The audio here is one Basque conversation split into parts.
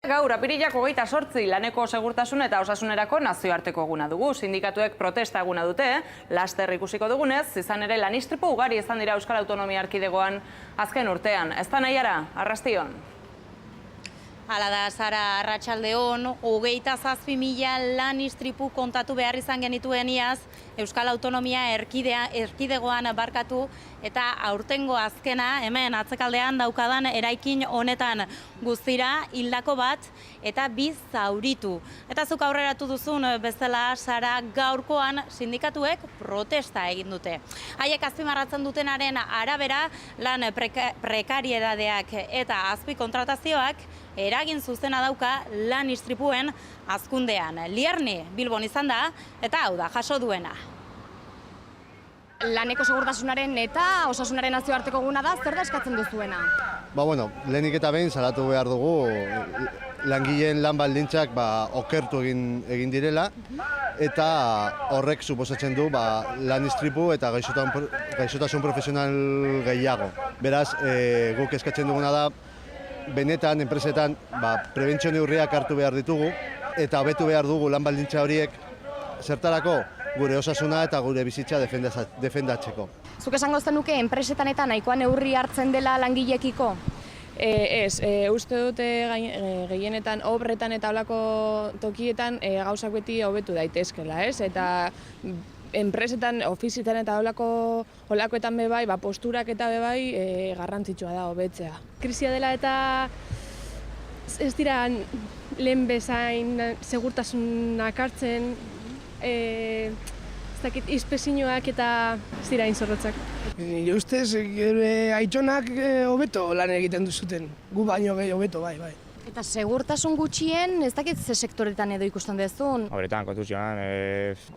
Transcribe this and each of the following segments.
Gaur, apirilak 28 laneko segurtasun eta osasunerako nazioarteko eguna dugu. Sindikatuek protesta eguna dute, laster ikusiko dugunez, izan ere lan-istripu ugari izan dira Euskal Autonomia Erkidegoan azken urtean. Ez da nahiara, arrastion. Hala da, Sara, arratsaldeon, 27.000 lan-istripu kontatu behar izan genituen iaz, Euskal Autonomia Erkidegoan barkatu, eta aurtengo azkena, hemen atzekaldean daukadan eraikin honetan guztira hildako bat eta 2 zauritu. Eta zuk aurreratu duzun bezala, Sara, gaurkoan sindikatuek protesta egin dute. Haiek azpimarratzen dutenaren arabera, lan prekariedadeak eta azpikontratazioak eragin zuzena dauka lan istripuen hazkundean. Lierni Bilbon izan da, eta hau da, jaso duena. Laneko segurtasunaren eta osasunaren nazioarteko eguna da, zer da eskatzen duzuena? Lehenik eta behin salatu behar dugu langileen lan baldintzak okertu egin direla, eta horrek suposatzen du lan istripu eta gaixotasun profesional gehiago. Beraz, guk eskatzen duguna da, benetan, enpresetan, prebentzio neurriak hartu behar ditugu, eta hobetu behar dugu lan baldintza horiek zertarako gure osasuna eta gure bizitza defendatzeko. Zuk esango zenuke enpresetan eta nahikoa neurri hartzen dela langileekiko? Ez, uste dute gehienetan obretan eta holako tokietan gauzak beti hobetu daitezkela, ez? Eta enpresetan, ofizietan eta holakoetan bebai, posturak eta bebai garrantzitsua da hobetzea. Krisia dela eta ez dira lehen bezain segurtasunak hartzen, ez dakit izpezinoak eta ez dira inzorrotzak. Nire ustez, aitzonak hobeto lan egiten duzuten, gu baino gehi hobeto, bai. Eta segurtasun gutxien, ez dakit ze sektoretan edo ikusten duzun? Horretan, konstituzioan,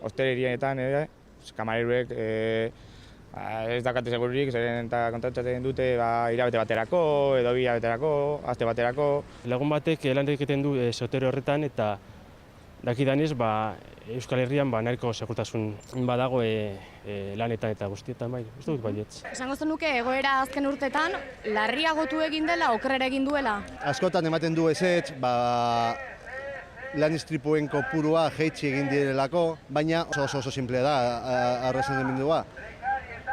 hostelerietan, kamareruek ez dakate segururik, zeren eta kontratatzen dute hilabete baterako, edo 2 hilabeterako, aste baterako. Lagun batek lan egiten du sektore horretan eta dakidanez Euskal Herrian nahiko segurtasun badago lanetan eta guztietan bai, ez dut baietz. Esango zenuke egoera azken urtetan larriagotu egin dela, okerrera egin duela? Askotan ematen du ezetz, lan istripuen kopurua jaitsi egin direlako, baina oso simplea da, arrazonamendua.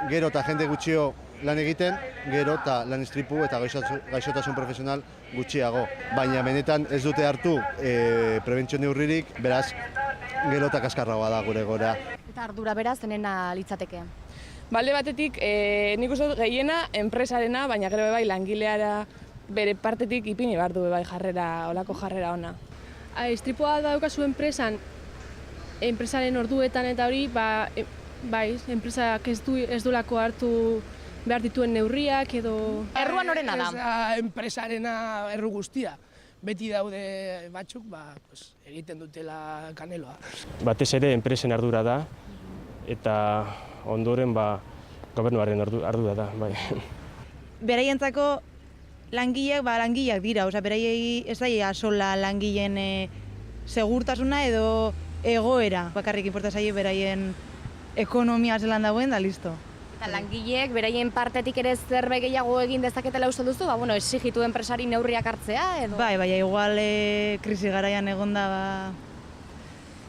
Gero eta jende gutxio lan egiten, gero eta lan istripu eta gaixotasun profesional gutxiago. Baina benetan ez dute hartu prebentzio neurririk, beraz, gero eta kaskarragoa da gure gora. Eta ardura beraz, zenena litzateke? Balde batetik, nik uste dut gehiena enpresarena, baina gero bebai langileara bere partetik ipini behar du bebai olako jarrera ona. Istripua daukazu enpresaren orduetan eta hori, enpresak ez duelako hartu behar dituen neurriak edo... Erruan horrena da? Ez enpresarena erru guztia. Beti daude batzuk, egiten dutela kaneloa. Batez ere enpresen ardura da, eta ondoren gobernuaren ardura da, bai. Beraientzako langileak dira, beraiei ez daia sola langileen segurtasuna edo egoera. Bakarrik inporta zaie beraien ekonomia zelan dagoen da, listo. Eta langileek beraien partetik ere zerbait gehiago egin dezaketela uste duzu? Exigitu enpresari neurriak hartzea edo? Bai, igual krisi garaian egonda,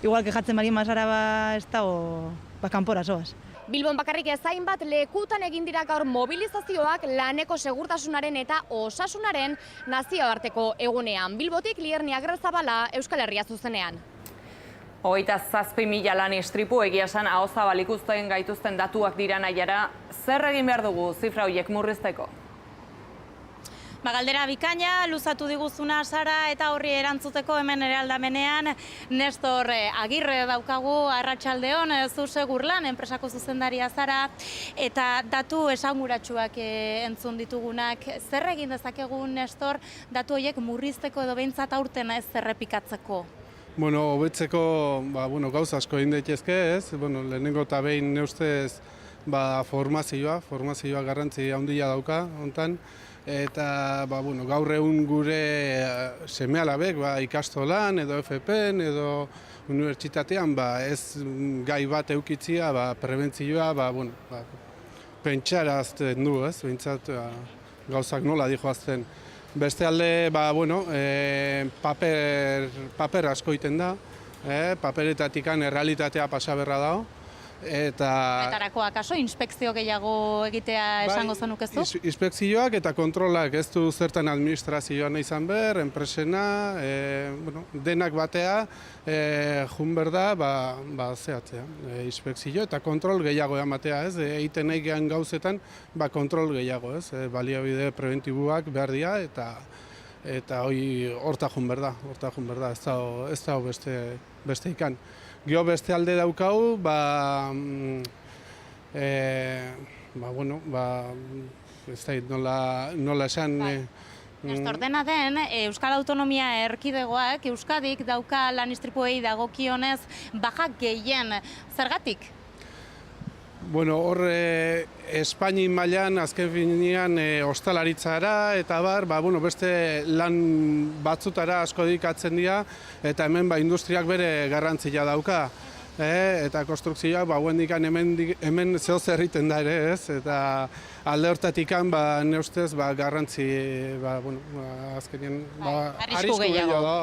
igual kejatzen bali mazara ez dago, kanpora zoaz. Bilbon bakarrik ez hainbat lekutan egin dira gaur mobilizazioak laneko segurtasunaren eta osasunaren nazioarteko egunean. Bilbotik Lierni Agirrezabala, Euskal Herria zuzenean. 27.000 lan istripu egia esan ahozabal ikusten gaituzten datuak dira nahiara, zer egin behar dugu zifra horiek murrizteko? Galdera bikaina, luzatu diguzuna Sara eta horri erantzuteko hemen ere aldamenean. Nestor Agirre daukagu, arratsaldeon, zu segur lan, enpresako zuzendaria Sara, eta datu esanguratsuak entzun ditugunak. Zer egin dezakegu, Nestor, datu horiek murrizteko edo behintzat aurten ez zerrepikatzeko? Hobetzeko gauza asko egin daitezke, ez? Lehenengo eta behin neustez formazioa garrantzi handia dauka hontan, eta gaur egun gure seme-alabek ikastolan edo FP-en edo unibertsitatean ez gai bat eukitzia, prebentzioa pentsarazten du, ez? Behintzat gauzak nola dijoazten. Beste alde, paper asko iten da, paperetatik errealitatea pasa berra dago. Etarako akaso, inspekzio gehiago egitea esango zenukezu? Inspekzioak eta kontrolak, ez du zertan administrazioan izan behar, enpresena, denak batea, jun berda, zehatzea, inspekzio eta kontrol gehiago ematea, ez? Egiten nahi gehan gauzetan, kontrol gehiago, ez? Baliabide preventibuak behar dira eta horta jun berda, ez da beste ikan. Gio beste alde daukau, ez da nola esan... Nestor, dena den, Euskal Autonomia Erkidegoak Euskadik dauka lan-istripuei dagokionez bajak gehien. Zergatik? Hor Espaini mailan azken finean ostalaritzara eta beste lan batzutara asko dedikatzen dira eta hemen industriak bere garrantzia dauka. Eta konstrukzioak hemen zehoz egiten da ere, ez? Eta alde hortatik ne ustez garrantzi, azkenean arrisku gehiago da,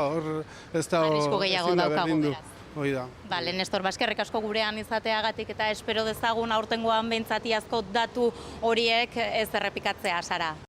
arrisku gehiago daukagu beraz. Hoi da. Bale, Nestor, eskerrik asko gurean izateagatik eta espero dezagun aurtengoan behintzatiazko datu horiek ez errepikatzea, Sara.